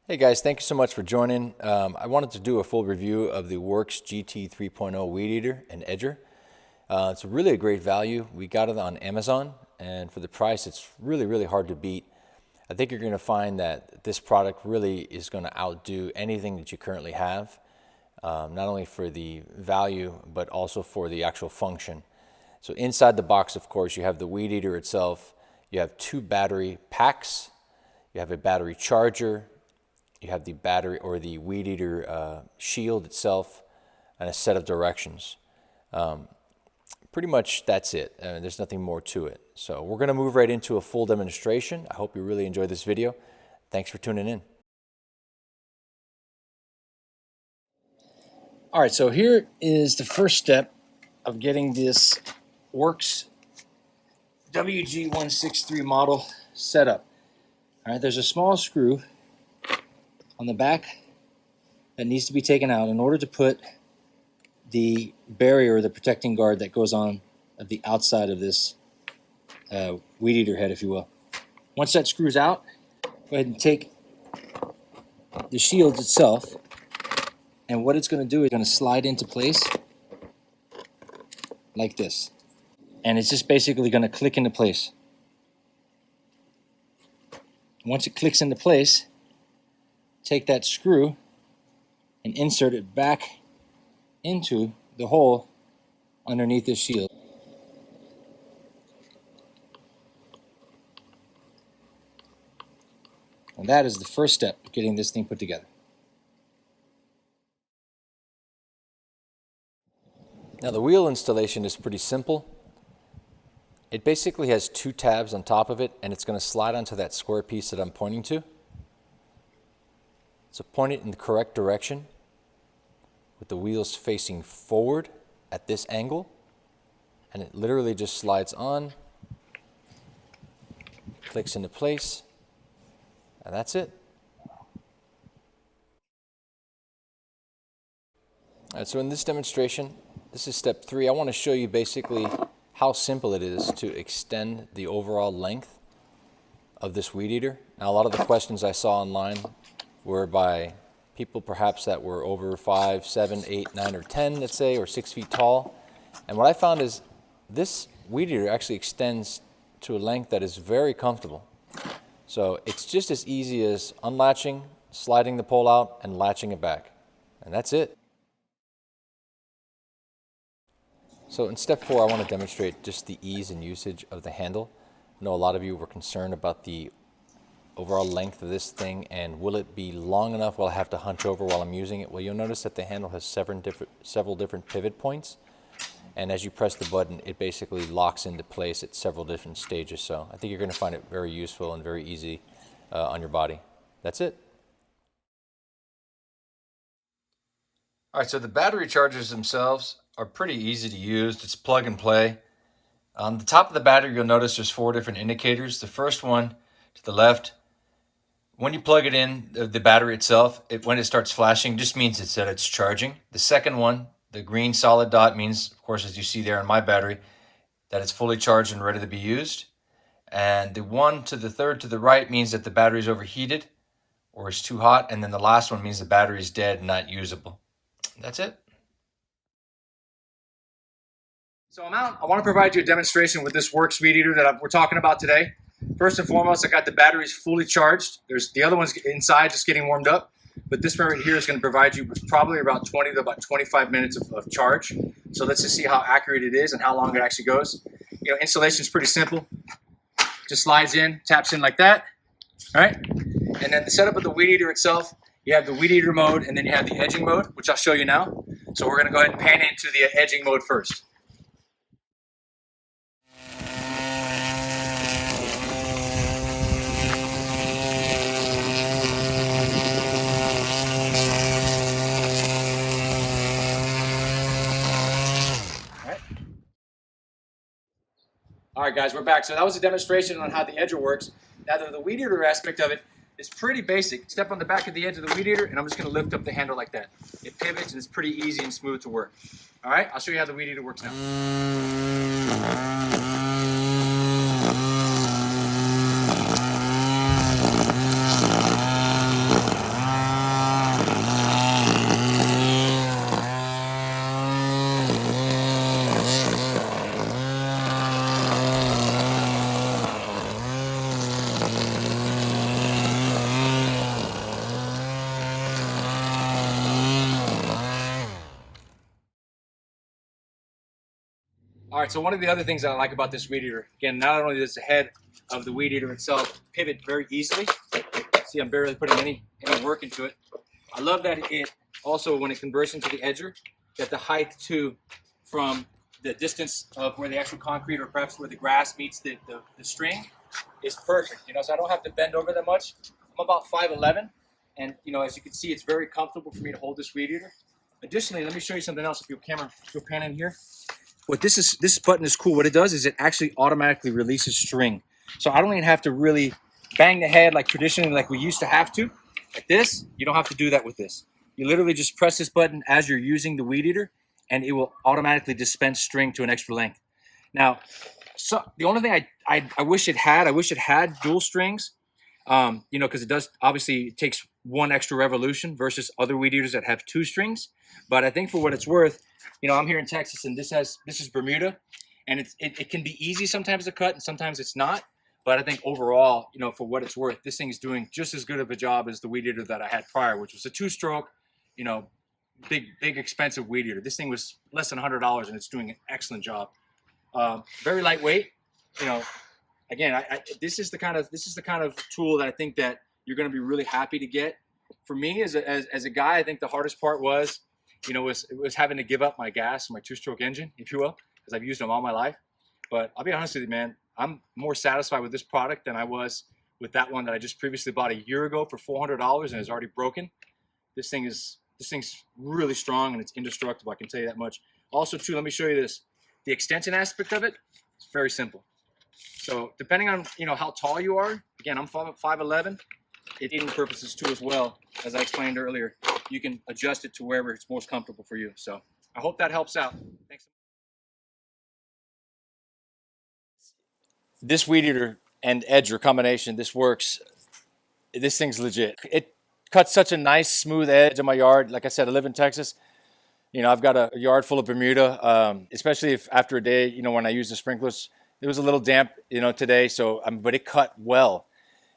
Hey guys, thank you so much for joining. I wanted to do a full review of the Worx GT3.0 Weed Eater and Edger. It's really a great value. We got it on Amazon, and for the price, it's really hard to beat. I think you're going to find that this product really is going to outdo anything that you currently have, not only for the value, but also for the actual function. So inside the box, of course, you have the Weed Eater itself. You have 2 battery packs. You have a battery charger. You have the battery or the Weed Eater shield itself, and a set of directions. Pretty much that's it. There's nothing more to it. So we're going to move right into a full demonstration. I hope you really enjoyed this video. Thanks for tuning in. All right, so here is the first step of getting this Worx WG163 model set up. All right, there's a small screw on the back that needs to be taken out in order to put the barrier or the protecting guard that goes on at the outside of this Weed Eater head, if you will. Once that screws out, go ahead and take the shield itself, and what it's going to do is going to slide into place like this, and it's just basically going to click into place. Once it clicks into place, take that screw and insert it back into the hole underneath this shield. And that is the first step of getting this thing put together. Now the wheel installation is pretty simple. It basically has 2 tabs on top of it, and it's going to slide onto that square piece that I'm pointing to. So point it in the correct direction with the wheels facing forward at this angle, and it literally just slides on, clicks into place, and that's it. All right, so in this demonstration, this is step 3. I want to show you basically how simple it is to extend the overall length of this Weed Eater. Now, a lot of the questions I saw online were by people perhaps that were over 5, 7, 8, 9, or 10, let's say, or 6 feet tall. And what I found is this Weed Eater actually extends to a length that is very comfortable. So it's just as easy as unlatching, sliding the pole out, and latching it back. And that's it. So in step 4, I want to demonstrate just the ease and usage of the handle. I know a lot of you were concerned about the overall length of this thing, and will it be long enough while I have to hunch over while I'm using it? Well, you'll notice that the handle has several different pivot points, and as you press the button, it basically locks into place at several different stages. So I think you're going to find it very useful and very easy on your body. That's it. All right, so the battery chargers themselves are pretty easy to use. It's plug and play. On the top of the battery, you'll notice there's 4 different indicators. The first one to the left, when you plug it in, the battery itself, when it starts flashing, just means that it's charging. The second one, the green solid dot, means, of course, as you see there on my battery, that it's fully charged and ready to be used. And the one to the third to the right means that the battery is overheated or is too hot. And then the last one means the battery is dead and not usable. That's it. So I'm out. I want to provide you a demonstration with this Worx Weed Eater that we're talking about today. First and foremost, I got the batteries fully charged. There's the other ones inside just getting warmed up, but this one right here is going to provide you with probably about 20 to about 25 minutes of charge. So let's just see how accurate it is and how long it actually goes. You know, installation is pretty simple. Just slides in, taps in like that. All right. And then the setup of the Weed Eater itself, you have the Weed Eater mode, and then you have the edging mode, which I'll show you now. So we're going to go ahead and pan into the edging mode first. All right, guys, we're back. So that was a demonstration on how the edger works. Now, the Weed Eater aspect of it is pretty basic. Step on the back of the edge of the Weed Eater, and I'm just going to lift up the handle like that. It pivots, and it's pretty easy and smooth to work. All right, I'll show you how the Weed Eater works now. right, so one of the other things that I like about this Weedeater, again, not only does the head of the Weedeater itself pivot very easily. See, I'm barely putting any work into it. I love that it also, when it converts into the edger, that the height too, from the distance of where the actual concrete or perhaps where the grass meets the string is perfect. You know, so I don't have to bend over that much. I'm about 5'11", and you know, as you can see, it's very comfortable for me to hold this Weedeater. Additionally, let me show you something else. If your camera, if you'll pan in here. What this button is cool. What it does is it actually automatically releases string. So I don't even have to really bang the head like traditionally, like we used to have to. Like this, you don't have to do that with this. You literally just press this button as you're using the Weedeater, and it will automatically dispense string to an extra length. Now, so the only thing I wish it had dual strings, you know, because it does obviously it takes one extra revolution versus other Weedeaters that have 2 strings. But I think for what it's worth, you know, I'm here in Texas, and this is Bermuda, and it can be easy sometimes to cut, and sometimes it's not. But I think overall, you know, for what it's worth, this thing is doing just as good of a job as the Weedeater that I had prior, which was a 2-stroke, you know, big expensive Weedeater. This thing was less than $100, and it's doing an excellent job. Very lightweight, you know. Again, this is the kind of tool that I think that you're going to be really happy to get. For me, as a guy, I think the hardest part was, you know, was having to give up my gas, my 2-stroke engine, if you will, because I've used them all my life. But I'll be honest with you, man, I'm more satisfied with this product than I was with that one that I just previously bought a year ago for $400 and is already broken. This thing's really strong and it's indestructible. I can tell you that much. Also, too, let me show you this. The extension aspect of it is very simple. So depending on, you know, how tall you are, again, I'm 5'11", eating purposes too as well, as I explained earlier, you can adjust it to wherever it's most comfortable for you. So I hope that helps out. Thanks. This Weedeater and edger combination, this works. This thing's legit. It cuts such a nice smooth edge in my yard. Like I said, I live in Texas. You know, I've got a yard full of Bermuda, especially if after a day, you know, when I use the sprinklers, it was a little damp, you know, today. So, but it cut well.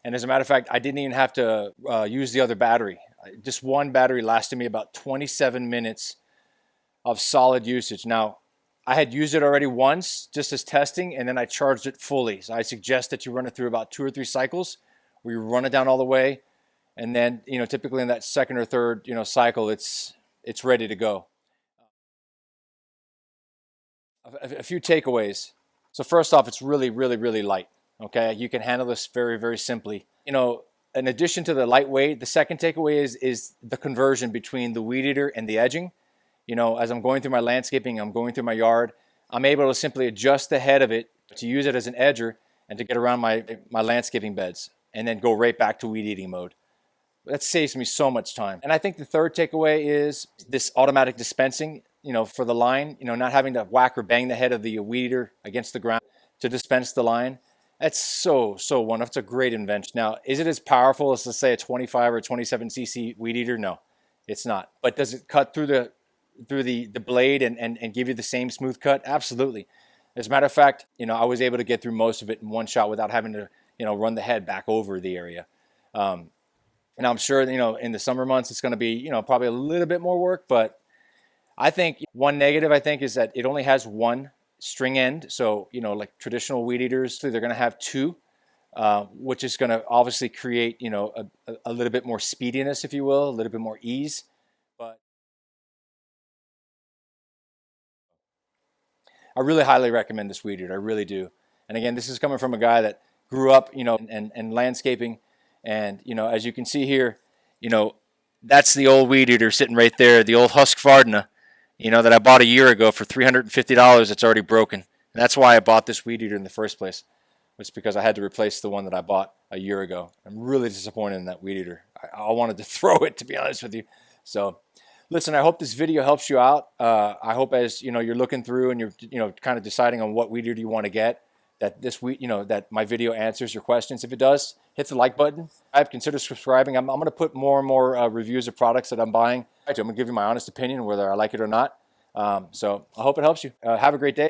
And as a matter of fact, I didn't even have to use the other battery. Just one battery lasted me about 27 minutes of solid usage. Now, I had used it already once just as testing, and then I charged it fully. So I suggest that you run it through about 2 or 3 cycles where you run it down all the way. And then, you know, typically in that second or third, you know, cycle, it's ready to go. A few takeaways. So first off, it's really light. Okay, you can handle this very simply. You know, in addition to the lightweight, the second takeaway is the conversion between the Weedeater and the edging. You know, as I'm going through my landscaping, I'm going through my yard, I'm able to simply adjust the head of it to use it as an edger and to get around my landscaping beds, and then go right back to weed eating mode. That saves me so much time. And I think the third takeaway is this automatic dispensing, you know, for the line, you know, not having to whack or bang the head of the Weedeater against the ground to dispense the line. That's so wonderful. It's a great invention. Now, is it as powerful as, let's say, a 25 or 27 cc Weedeater? No, it's not. But does it cut through the blade and give you the same smooth cut? Absolutely. As a matter of fact, you know, I was able to get through most of it in one shot without having to, you know, run the head back over the area. And I'm sure, you know, in the summer months, it's going to be, you know, probably a little bit more work. But I think one negative, I think, is that it only has one string end. So, you know, like traditional Weedeaters, they're going to have 2, which is going to obviously create, you know, a little bit more speediness, if you will, a little bit more ease. But I really highly recommend this Weedeater. I really do. And again, this is coming from a guy that grew up, you know, and landscaping. And, you know, as you can see here, you know, that's the old Weedeater sitting right there, the old Husqvarna, you know, that I bought a year ago for $350. It's already broken. And that's why I bought this Weedeater in the first place. It's because I had to replace the one that I bought a year ago. I'm really disappointed in that Weedeater. I wanted to throw it, to be honest with you. So, listen, I hope this video helps you out. I hope as, you know, you're looking through and you're, you know, kind of deciding on what Weedeater you want to get, that this week, you know, that my video answers your questions. If it does, hit the like button. I'd consider subscribing. I'm going to put more and more reviews of products that I'm buying. I'm going to give you my honest opinion, whether I like it or not. So I hope it helps you. Have a great day.